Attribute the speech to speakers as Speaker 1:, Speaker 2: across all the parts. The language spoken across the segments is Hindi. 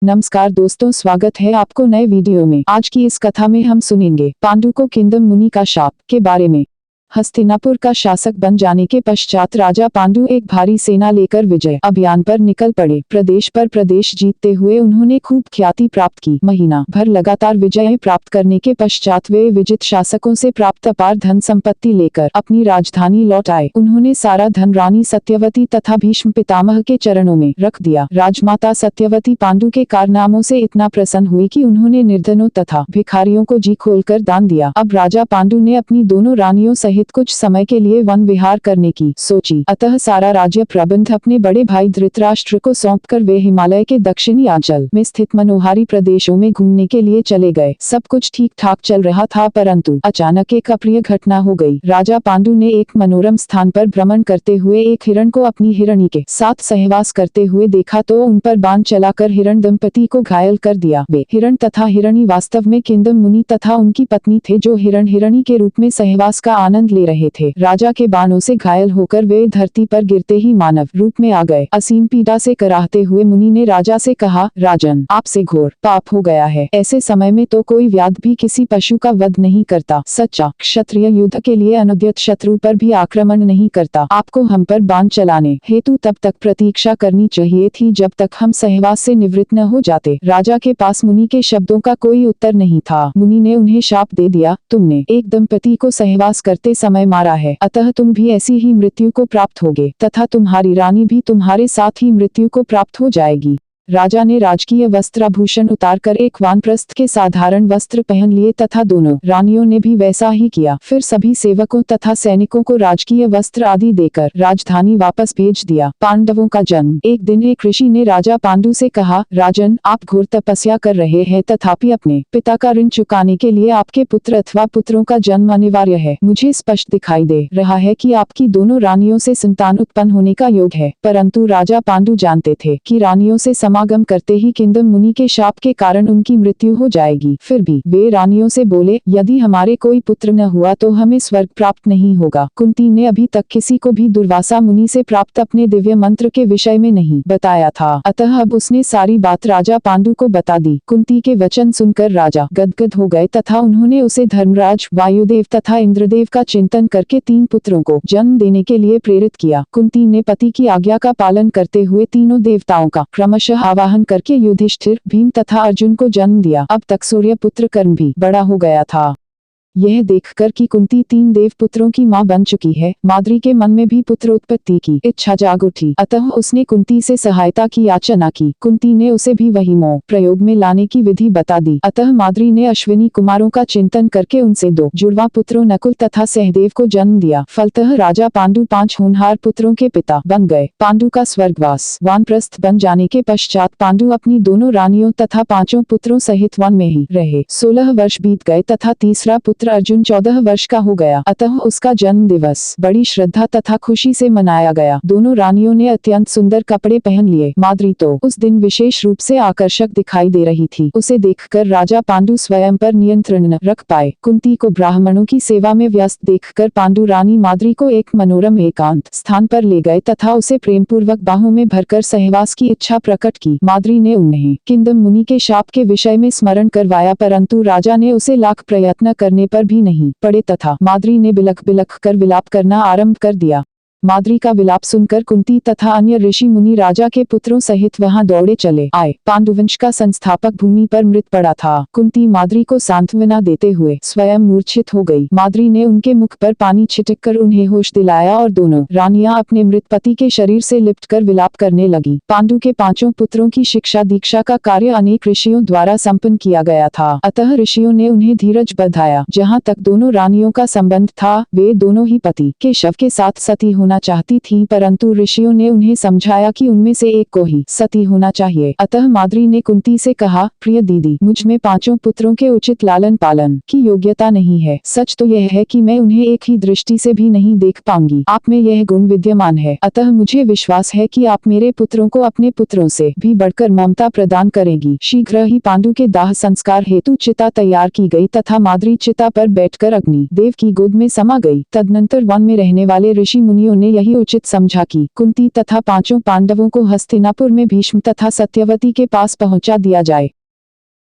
Speaker 1: नमस्कार दोस्तों, स्वागत है आपको नए वीडियो में। आज की इस कथा में हम सुनेंगे पांडु को किंदम मुनि का शाप के बारे में। हस्तिनापुर का शासक बन जाने के पश्चात राजा पांडु एक भारी सेना लेकर विजय अभियान पर निकल पड़े। प्रदेश पर प्रदेश जीतते हुए उन्होंने खूब ख्याति प्राप्त की। महीना भर लगातार विजय प्राप्त करने के पश्चात वे विजित शासकों से प्राप्त अपार धन संपत्ति लेकर अपनी राजधानी लौट आए। उन्होंने सारा धन रानी सत्यवती तथा भीष्म पितामह के चरणों में रख दिया। राजमाता सत्यवती पांडु के कारनामों से इतना प्रसन्न हुई कि उन्होंने निर्धनों तथा भिखारियों को जी खोलकर दान दिया। अब राजा पांडु ने अपनी दोनों रानियों सहित कुछ समय के लिए वन विहार करने की सोची। अतः सारा राज्य प्रबंध अपने बड़े भाई धृतराष्ट्र को सौंपकर वे हिमालय के दक्षिणी अंचल में स्थित मनोहारी प्रदेशों में घूमने के लिए चले गए। सब कुछ ठीक ठाक चल रहा था, परंतु अचानक एक अप्रिय घटना हो गई। राजा पांडु ने एक मनोरम स्थान पर भ्रमण करते हुए एक हिरण को अपनी हिरणी के साथ सहवास करते हुए देखा तो उन पर बाण चलाकर हिरण दंपति को घायल कर दिया। वे हिरण तथा हिरणी वास्तव में किंदम मुनि तथा उनकी पत्नी थे, जो हिरण हिरणी के रूप में सहवास का आनंद ले रहे थे। राजा के बाणों से घायल होकर वे धरती पर गिरते ही मानव रूप में आ गए। असीम पीड़ा से कराहते हुए मुनि ने राजा से कहा, राजन, आपसे घोर पाप हो गया है। ऐसे समय में तो कोई व्याध भी किसी पशु का वध नहीं करता। सच्चा क्षत्रिय युद्ध के लिए अनुद्यत शत्रु पर भी आक्रमण नहीं करता। आपको हम पर बाण चलाने हेतु तब तक प्रतीक्षा करनी चाहिए थी जब तक हम सहवास से निवृत्त न हो जाते। राजा के पास मुनि के शब्दों का कोई उत्तर नहीं था। मुनि ने उन्हें शाप दे दिया, तुमने एक दंपति को सहवास करते समय मारा है, अतः तुम भी ऐसी ही मृत्यु को प्राप्त होगे तथा तुम्हारी रानी भी तुम्हारे साथ ही मृत्यु को प्राप्त हो जाएगी। राजा ने राजकीय वस्त्राभूषण उतारकर एक वानप्रस्थ के साधारण वस्त्र पहन लिए तथा दोनों रानियों ने भी वैसा ही किया। फिर सभी सेवकों तथा सैनिकों को राजकीय वस्त्र आदि देकर राजधानी वापस भेज दिया। पांडवों का जन्म। एक दिन एक ऋषि ने राजा पांडु से कहा, राजन, आप घोर तपस्या कर रहे हैं, तथापि अपने पिता का ऋण चुकाने के लिए आपके पुत्र अथवा पुत्रों का जन्म अनिवार्य है। मुझे स्पष्ट दिखाई दे रहा है कि आपकी दोनों रानियों से संतान उत्पन्न होने का योग है। परंतु राजा पांडु जानते थे कि रानियों से समागम करते ही किंदम मुनि के शाप के कारण उनकी मृत्यु हो जाएगी। फिर भी वे रानियों से बोले, यदि हमारे कोई पुत्र न हुआ तो हमें स्वर्ग प्राप्त नहीं होगा। कुंती ने अभी तक किसी को भी दुर्वासा मुनि से प्राप्त अपने दिव्य मंत्र के विषय में नहीं बताया था, अतः अब उसने सारी बात राजा पांडु को बता दी। कुंती के वचन सुनकर राजा गदगद हो गए तथा उन्होंने उसे धर्मराज, वायुदेव तथा इंद्रदेव का चिंतन करके 3 पुत्रों को जन्म देने के लिए प्रेरित किया। कुंती ने पति की आज्ञा का पालन करते हुए तीनों देवताओं का क्रमशः आवाहन करके युधिष्ठिर, भीम तथा अर्जुन को जन्म दिया। अब तक सूर्यपुत्र कर्ण भी बड़ा हो गया था। यह देखकर कि कुंती 3 देव पुत्रों की मां बन चुकी है, माद्री के मन में भी पुत्र उत्पत्ति की इच्छा जाग उठी। अतः उसने कुंती से सहायता की याचना की। कुंती ने उसे भी वही मोह प्रयोग में लाने की विधि बता दी। अतः माद्री ने अश्विनी कुमारों का चिंतन करके उनसे 2 जुड़वा पुत्रों नकुल तथा सहदेव को जन्म दिया। फलतः राजा पांडु 5 होनहार पुत्रों के पिता बन गए। पांडु का स्वर्गवास। वानप्रस्थ बन जाने के पश्चात पांडु अपनी दोनों रानियों तथा 5 पुत्रों सहित वन में ही रहे। 16 वर्ष बीत गए तथा तीसरा पुत्र अर्जुन 14 वर्ष का हो गया, अतः उसका जन्म दिवस बड़ी श्रद्धा तथा खुशी से मनाया गया। दोनों रानियों ने अत्यंत सुंदर कपड़े पहन लिए। माद्री तो उस दिन विशेष रूप से आकर्षक दिखाई दे रही थी। उसे देखकर राजा पांडु स्वयं पर नियंत्रण न रख पाए। कुंती को ब्राह्मणों की सेवा में व्यस्त देखकर पांडु रानी माद्री को एक मनोरम एकांत स्थान पर ले गए तथा उसे प्रेम पूर्वक बाहों में भरकर सहवास की इच्छा प्रकट की। माद्री ने उन्हें किंदम मुनि के शाप के विषय में स्मरण करवाया, परंतु राजा ने उसे लाख प्रयत्न करने पर भी नहीं पड़े तथा माद्री ने बिलख बिलख कर विलाप करना आरंभ कर दिया। माद्री का विलाप सुनकर कुंती तथा अन्य ऋषि मुनि राजा के पुत्रों सहित वहां दौड़े चले आए। पांडुवंश का संस्थापक भूमि पर मृत पड़ा था। कुंती माद्री को सांत्वना देते हुए स्वयं मूर्छित हो गई। माद्री ने उनके मुख पर पानी छिटककर उन्हें होश दिलाया और दोनों रानियां अपने मृत पति के शरीर से लिपटकर विलाप करने लगी। पांडु के 5 पुत्रों की शिक्षा दीक्षा का कार्य अनेक ऋषियों द्वारा संपन्न किया गया था, अतः ऋषियों ने उन्हें धीरज बधाया। जहाँ तक दोनों रानियों का संबंध था, वे दोनों ही पति के शव के साथ सती होना चाहती थीं, परंतु ऋषियों ने उन्हें समझाया कि उनमें से एक को ही सती होना चाहिए। अतः माद्री ने कुंती से कहा, प्रिय दीदी, मुझ में 5 पुत्रों के उचित लालन पालन की योग्यता नहीं है। सच तो यह है कि मैं उन्हें एक ही दृष्टि से भी नहीं देख पाऊंगी। आप में यह गुण विद्यमान है, अतः मुझे विश्वास है कि आप मेरे पुत्रों को अपने पुत्रों से भी बढ़कर ममता प्रदान करेगी। शीघ्र ही पांडु के दाह संस्कार हेतु चिता तैयार की गई तथा माद्री चिता पर बैठकर अग्नि देव की गोद में समा गई। तदनंतर वन में रहने वाले ऋषि मुनियों उन्होंने यही उचित समझा कि कुंती तथा पांचों पांडवों को हस्तिनापुर में भीष्म तथा सत्यवती के पास पहुंचा दिया जाए।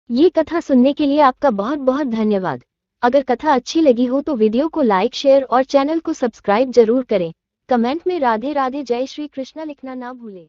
Speaker 2: ये कथा सुनने के लिए आपका बहुत बहुत धन्यवाद। अगर कथा अच्छी लगी हो तो वीडियो को लाइक, शेयर और चैनल को सब्सक्राइब जरूर करें। कमेंट में राधे राधे जय श्री कृष्णा लिखना ना भूलें।